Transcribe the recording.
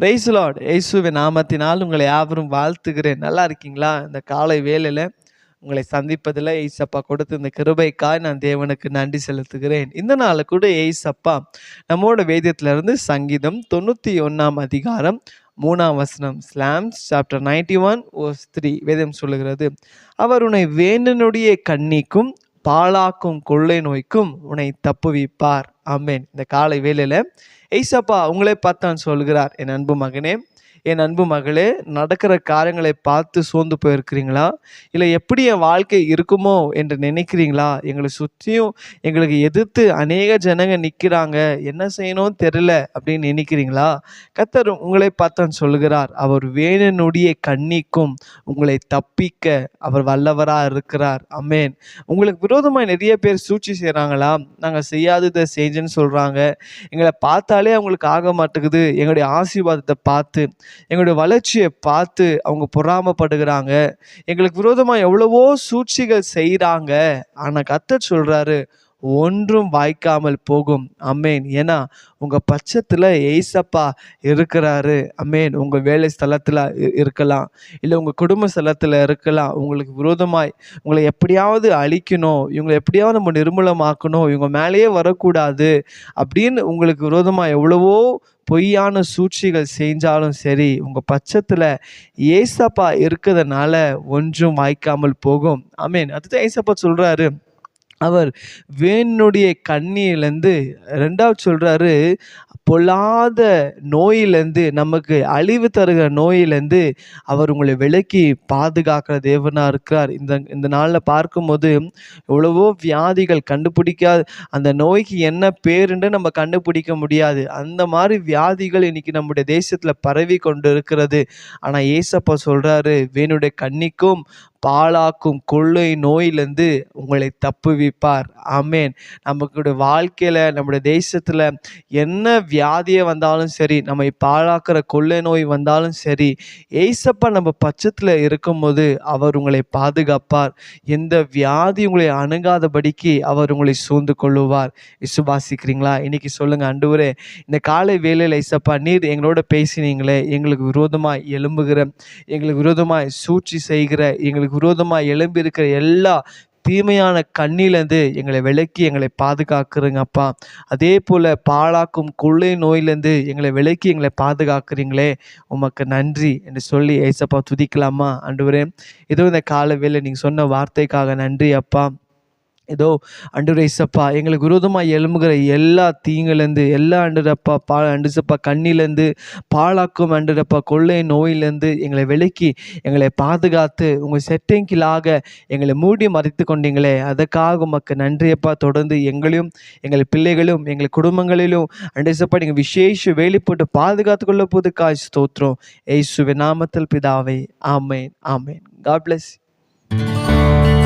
Price Lord. இயேசுவின் நாமத்தினால் உங்களை யாவரும் வாழ்த்துகிறேன். நல்லா இருக்கீங்களா? இந்த காலை வேளையில் உங்களை சந்திப்பதில் ஏசப்பா கொடுத்த இந்த கிருபைக்காய் நான் தேவனுக்கு நன்றி செலுத்துகிறேன். இந்த நாள் கூட ஏசப்பா நம்மோட வேதத்திலிருந்து சங்கீதம் 91 அதிகாரம் 3 வசனம், Psalms chapter 91 verse 3 வேதம் சொல்லுகிறது, அவர் உன்னை வேண்டனுடைய கண்ணிக்கும் பாழாக்கும் கொள்ளை நோய்க்கும் உன்னை தப்புவிப்பார். ஆமென். இந்த காலை வேளையில் ஏசப்பா உங்களை பார்த்தான் சொல்கிறார், என் அன்பு மகனே, என் அன்பு மகளே, நடக்கிற காரியங்களை பார்த்து சோர்ந்து போயிருக்கிறீங்களா? இல்லை எப்படி என் வாழ்க்கை இருக்குமோ என்று நினைக்கிறீங்களா? எங்களை சுற்றியும் எங்களுக்கு எதிர்த்து அநேக ஜனங்க நிற்கிறாங்க, என்ன செய்யணும் தெரியல அப்படின்னு நினைக்கிறீங்களா? கர்த்தர் உங்களை பார்த்தான் சொல்கிறார், அவர் வேணனுடைய கண்ணிக்கும் உங்களை தப்பிக்க அவர் வல்லவராக இருக்கிறார். ஆமென். உங்களுக்கு விரோதமாக நிறைய பேர் சூழ்ச்சி செய்கிறாங்களா? நாங்கள் செய்யாததை செஞ்சேன்னு சொல்கிறாங்க, எங்களை பார்த்தாலே அவங்களுக்கு ஆக மாட்டேங்குது, எங்களுடைய ஆசீர்வாதத்தை பார்த்து எங்களுடைய வளர்ச்சியை பார்த்து அவங்க பொறாமப்படுகிறாங்க, எங்களுக்கு விரோதமாக எவ்வளவோ சூழ்ச்சிகள் செய்கிறாங்க. ஆனால் கர்த்தர் சொல்கிறாரு, ஒன்றும் வாய்க்காமல் போகும். அமேன். ஏன்னா உங்கள் பட்சத்தில் ஏசப்பா இருக்கிறாரு. அமேன். உங்கள் வேலை ஸ்தலத்தில் இருக்கலாம், இல்லை உங்கள் குடும்ப ஸ்தலத்தில் இருக்கலாம். உங்களுக்கு விரோதமாய் உங்களை எப்படியாவது அழிக்கணும், இவங்களை எப்படியாவது நம்ம நிர்மூலமாக்கணும், இவங்க மேலேயே வரக்கூடாது அப்படின்னு உங்களுக்கு விரோதமாக எவ்வளவோ பொய்யான சூழ்ச்சிகள் செஞ்சாலும் சரி, உங்கள் பட்சத்தில் ஏசப்பா இருக்கிறதுனால ஒன்றும் வாய்க்காமல் போகும். ஆமென். அதுதான் ஏசப்பா சொல்கிறாரு, அவர் வேணுடைய கண்ணியிலேருந்து, ரெண்டாவது சொல்கிறாரு, பொல்லாத நோயிலேருந்து, நமக்கு அழிவு தருகிற நோயிலேருந்து அவர் உங்களை விலக்கி பாதுகாக்கிற தேவனாக இருக்கிறார். இந்த நாளில் பார்க்கும்போது எவ்வளவோ வியாதிகள் கண்டுபிடிக்காத, அந்த நோய்க்கு என்ன பேருன்னு நம்ம கண்டுபிடிக்க முடியாது, அந்த மாதிரி வியாதிகள் இன்னைக்கு நம்முடைய தேசத்தில் பரவி கொண்டு இருக்கிறது. ஆனால் ஏசப்பா சொல்கிறாரு, வேணுடைய கண்ணிக்கும் பாழாக்கும் கொள்ளை நோயிலேருந்து உங்களை தப்புவிப்பார். ஆமேன். நமக்குடைய வாழ்க்கையில் நம்முடைய தேசத்தில் என்ன வியாதியை வந்தாலும் சரி, நம்மை பாழாக்கிற கொள்ளை நோய் வந்தாலும் சரி, ஏசப்பா நம்ம பட்சத்தில் இருக்கும்போது அவர் உங்களை பாதுகாப்பார். எந்த வியாதி உங்களை அணுகாதபடிக்கு அவர் உங்களை சூழ்ந்து கொள்ளுவார். விசுவாசிக்கிறீங்களா? இன்னைக்கு சொல்லுங்கள், ஆண்டவரே, இந்த காலை வேளையில் ஏசப்பா நீர் எங்களோட பேசினீங்களே, எங்களுக்கு விரோதமாக எழும்புகிற, எங்களுக்கு விரோதமாக சூழ்ச்சி செய்கிற, எங்களுக்கு விரோதமாக எழும்பி இருக்கிற எல்லா தீமையான கண்ணிலேருந்து எங்களை விலக்கி எங்களை பாதுகாக்கிறீங்கப்பா. அதே போல் பாழாக்கும் கொள்ளை நோயிலேருந்து எங்களை விலக்கி எங்களை பாதுகாக்கிறீங்களே, உமக்கு நன்றி என்று சொல்லி ஏசப்பா துதிக்கலாமா? ஆண்டவரே, ஏதோ இந்த கால வேளை நீங்கள் சொன்ன வார்த்தைக்காக நன்றி அப்பா. ஏதோ ஆண்டவரே ஏசப்பா, எங்களுக்கு விரோதமாக எழும்புகிற எல்லா தீங்குலேருந்து, எல்லா ஆண்டவரப்பா கண்ணிலேருந்து, பாழாக்கும் ஆண்டவரப்பா கொள்ளை நோயிலேருந்து எங்களை விலக்கி எங்களை பாதுகாத்து உங்கள் செட்டைங்கிலாக எங்களை மூடி மறைத்து கொண்டீங்களே, அதற்காக உமக்கு நன்றியப்பா. தொடர்ந்து எங்களையும் எங்கள் பிள்ளைகளும் எங்கள் குடும்பங்களிலும் ஆண்டவரப்பா நீங்கள் விசேஷ வேலி போட்டு பாதுகாத்து கொள்ள போதுக்காய் ஸ்தோத்திரம். இயேசுவின் நாமத்தில் பிதாவே, ஆமேன், ஆமேன். God bless you.